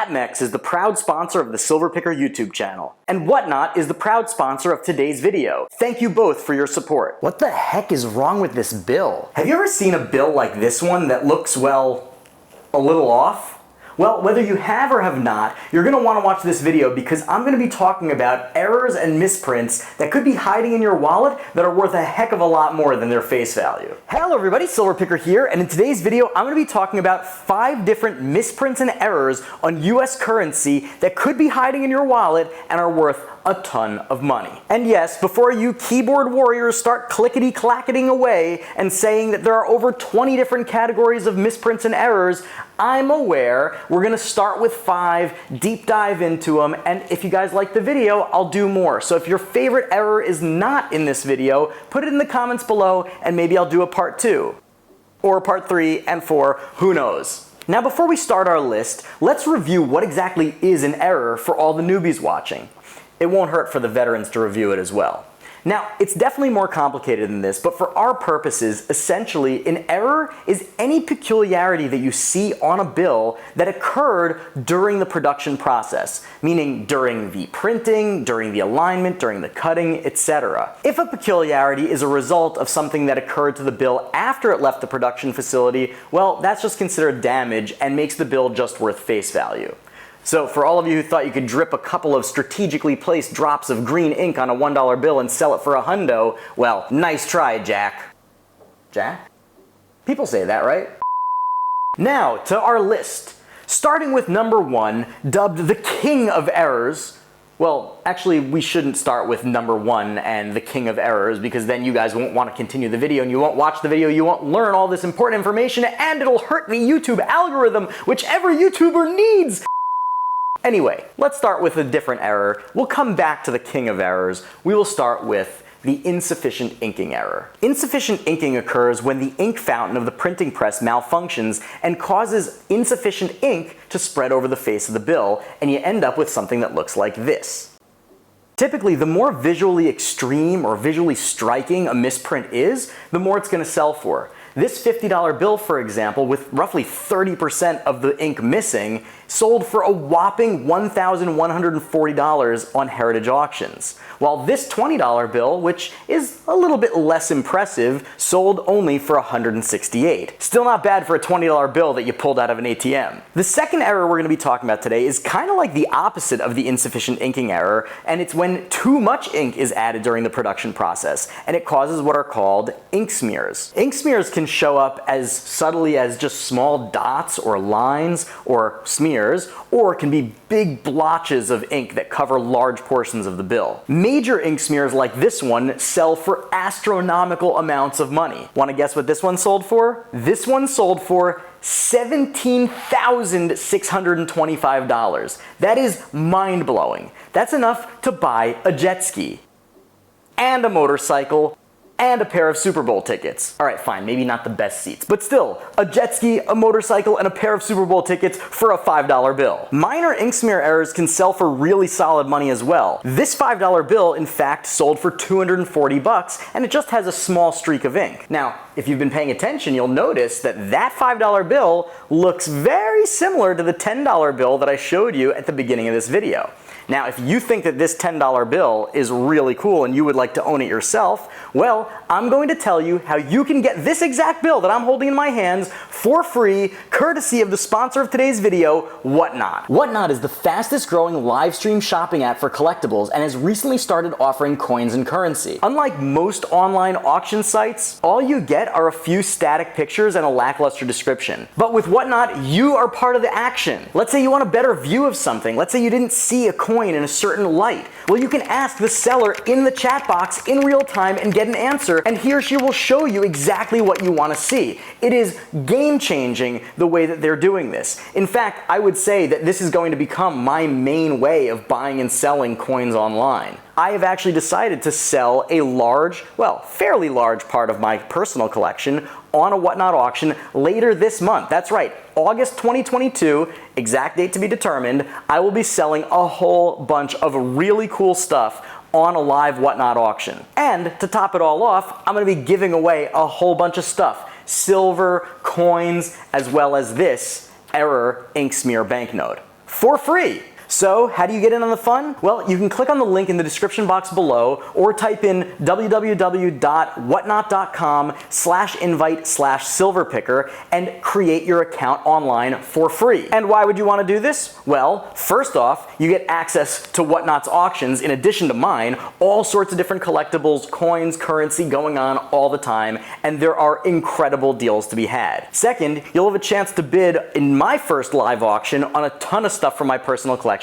APMEX is the proud sponsor of the Silver Picker YouTube channel. And Whatnot is the proud sponsor of today's video. Thank you both for your support. What the heck is wrong with this bill? Have you ever seen a bill like this one that looks, well, a little off? Well, whether you have or have not, you're going to want to watch this video because I'm going to be talking about errors and misprints that could be hiding in your wallet that are worth a heck of a lot more than their face value. Hello everybody, Silver Picker here, and in today's video I'm going to be talking about 5 different misprints and errors on US currency that could be hiding in your wallet and are worth a ton of money. And yes, before you keyboard warriors start clickety-clacketing away and saying that there are over 20 different categories of misprints and errors, I'm aware. We're gonna start with 5, deep dive into them, and if you guys like the video, I'll do more. So if your favorite error is not in this video, put it in the comments below and maybe I'll do a part 2. Or part 3 and 4, who knows. Now before we start our list, let's review what exactly is an error for all the newbies watching. It won't hurt for the veterans to review it as well. Now, it's definitely more complicated than this, but for our purposes, essentially, an error is any peculiarity that you see on a bill that occurred during the production process, meaning during the printing, during the alignment, during the cutting, etc. If a peculiarity is a result of something that occurred to the bill after it left the production facility, well, that's just considered damage and makes the bill just worth face value. So for all of you who thought you could drip a couple of strategically placed drops of green ink on a $1 bill and sell it for $100, well, nice try, Jack. Jack? People say that, right? Now, to our list. Starting with number 1, dubbed the king of errors. Well, actually, we shouldn't start with number 1 and the king of errors, because then you guys won't want to continue the video and you won't watch the video, you won't learn all this important information, and it'll hurt the YouTube algorithm, which every YouTuber needs. Anyway, let's start with a different error. We'll come back to the king of errors. We will start with the insufficient inking error. Insufficient inking occurs when the ink fountain of the printing press malfunctions and causes insufficient ink to spread over the face of the bill, and you end up with something that looks like this. Typically, the more visually extreme or visually striking a misprint is, the more it's going to sell for. This $50 bill, for example, with roughly 30% of the ink missing, sold for a whopping $1,140 on Heritage auctions. While this $20 bill, which is a little bit less impressive, sold only for $168. Still not bad for a $20 bill that you pulled out of an ATM. The second error we're going to be talking about today is kind of like the opposite of the insufficient inking error, and it's when too much ink is added during the production process, and it causes what are called ink smears. Ink smears can show up as subtly as just small dots or lines or smears, or can be big blotches of ink that cover large portions of the bill. Major ink smears like this one sell for astronomical amounts of money. Want to guess what this one sold for? This one sold for $17,625. That is mind-blowing. That's enough to buy a jet ski and a motorcycle and a pair of Super Bowl tickets. Alright, fine, maybe not the best seats, but still, a jet ski, a motorcycle, and a pair of Super Bowl tickets for a $5 bill. Minor ink smear errors can sell for really solid money as well. This $5 bill, in fact, sold for $240, and it just has a small streak of ink. Now, if you've been paying attention, you'll notice that that $5 bill looks very similar to the $10 bill that I showed you at the beginning of this video. Now, if you think that this $10 bill is really cool and you would like to own it yourself, well, I'm going to tell you how you can get this exact bill that I'm holding in my hands for free, courtesy of the sponsor of today's video, Whatnot. Whatnot is the fastest growing live stream shopping app for collectibles and has recently started offering coins and currency. Unlike most online auction sites, all you get are a few static pictures and a lackluster description. But with Whatnot, you are part of the action. Let's say you want a better view of something. Let's say you didn't see a coin in a certain light. Well, you can ask the seller in the chat box in real time and get an answer, and he or she will show you exactly what you want to see. It is game-changing the way that they're doing this. In fact, I would say that this is going to become my main way of buying and selling coins online. I have actually decided to sell a large, well, fairly large part of my personal collection on a Whatnot auction later this month. That's right, August 2022, exact date to be determined. I will be selling a whole bunch of really cool stuff on a live Whatnot auction. And to top it all off, I'm going to be giving away a whole bunch of stuff. Silver, coins, as well as this error ink smear banknote. for free. So how do you get in on the fun? Well, you can click on the link in the description box below or type in www.whatnot.com/invite/silverpicker and create your account online for free. And why would you want to do this? Well, first off, you get access to Whatnot's auctions in addition to mine, all sorts of different collectibles, coins, currency going on all the time, and there are incredible deals to be had. Second, you'll have a chance to bid in my first live auction on a ton of stuff from my personal collection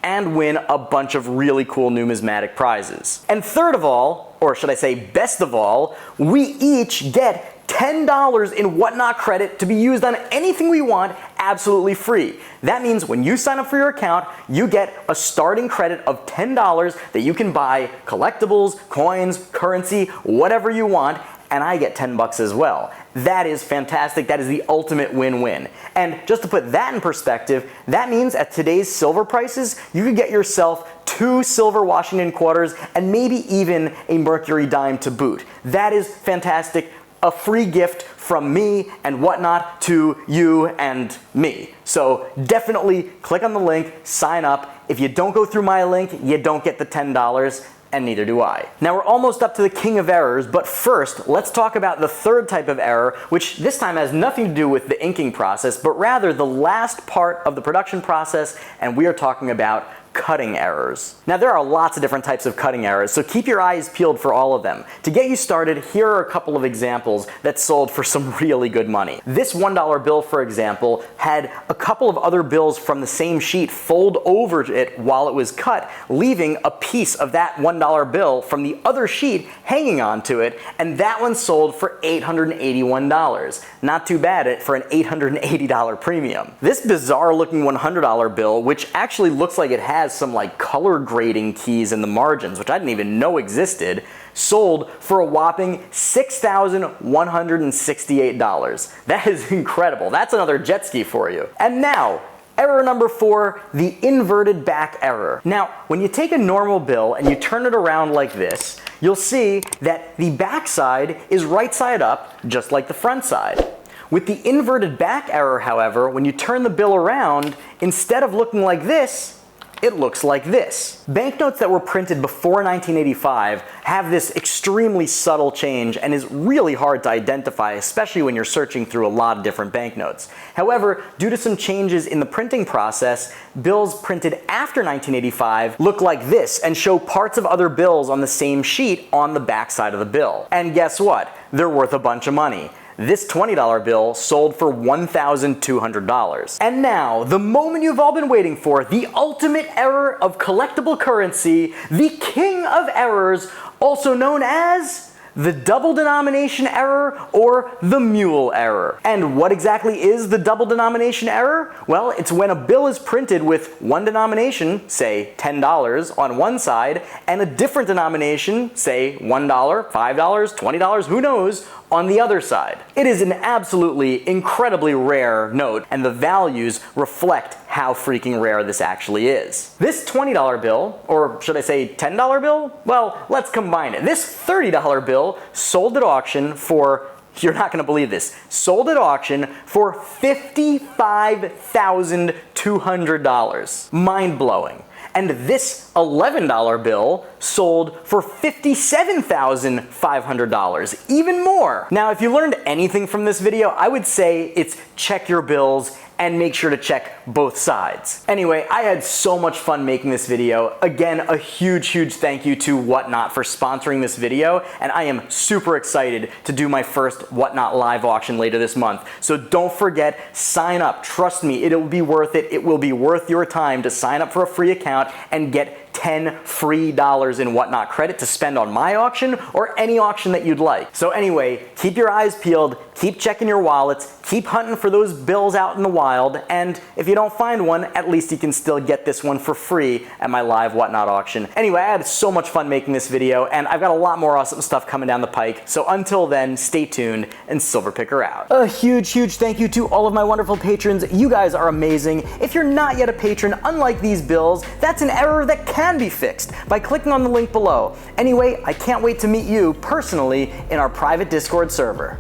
and win a bunch of really cool numismatic prizes. And third of all, or should I say best of all, we each get $10 in Whatnot credit to be used on anything we want absolutely free. That means when you sign up for your account, you get a starting credit of $10 that you can buy collectibles, coins, currency, whatever you want, and I get 10 bucks as well. That is fantastic. That is the ultimate win-win. And just to put that in perspective, that means at today's silver prices, you could get yourself 2 silver Washington quarters and maybe even a Mercury dime to boot. That is fantastic. A free gift from me and Whatnot to you and me. So definitely click on the link, sign up. If you don't go through my link, you don't get the $10. And neither do I. Now we're almost up to the king of errors, but first, let's talk about the third type of error, which this time has nothing to do with the inking process, but rather the last part of the production process, and we are talking about cutting errors. Now there are lots of different types of cutting errors, so keep your eyes peeled for all of them. To get you started, here are a couple of examples that sold for some really good money. This $1 bill, for example, had a couple of other bills from the same sheet fold over it while it was cut, leaving a piece of that $1 bill from the other sheet hanging onto it, and that one sold for $881. Not too bad for an $880 premium. This bizarre looking $100 bill, which actually looks like it has some like color grading keys in the margins, which I didn't even know existed, sold for a whopping $6,168. That is incredible. That's another jet ski for you. And now, error number 4, the inverted back error. Now, when you take a normal bill and you turn it around like this, you'll see that the back side is right side up, just like the front side. With the inverted back error, however, when you turn the bill around, instead of looking like this, it looks like this. Banknotes that were printed before 1985 have this extremely subtle change and is really hard to identify, especially when you're searching through a lot of different banknotes. However, due to some changes in the printing process, bills printed after 1985 look like this and show parts of other bills on the same sheet on the back side of the bill. And guess what? They're worth a bunch of money. This $20 bill sold for $1,200. And now, the moment you've all been waiting for, the ultimate error of collectible currency, the king of errors, also known as the double denomination error or the mule error. And what exactly is the double denomination error? Well, it's when a bill is printed with one denomination, say $10 on one side, and a different denomination, say $1, $5, $20, who knows, on the other side. It is an absolutely incredibly rare note, and the values reflect how freaking rare this actually is. This $20 bill, or should I say $10 bill? Well, let's combine it. This $30 bill sold at auction for, you're not gonna believe this, sold at auction for $55,200. Mind-blowing. And this $11 bill sold for $57,500, even more. Now, if you learned anything from this video, I would say it's check your bills and make sure to check both sides. Anyway, I had so much fun making this video. Again, a huge thank you to Whatnot for sponsoring this video, and I am super excited to do my first Whatnot live auction later this month. So don't forget, sign up. Trust me, it'll be worth it. It will be worth your time to sign up for a free account and get $10 free in Whatnot credit to spend on my auction or any auction that you'd like. So anyway, keep your eyes peeled, keep checking your wallets, keep hunting for those bills out in the wild, and if you don't find one, at least you can still get this one for free at my live Whatnot auction. Anyway, I had so much fun making this video, and I've got a lot more awesome stuff coming down the pike, so until then, stay tuned, and Silverpicker out. A huge thank you to all of my wonderful patrons. You guys are amazing. If you're not yet a patron, unlike these bills, that's an error that can be fixed by clicking on the link below. Anyway, I can't wait to meet you personally in our private Discord server.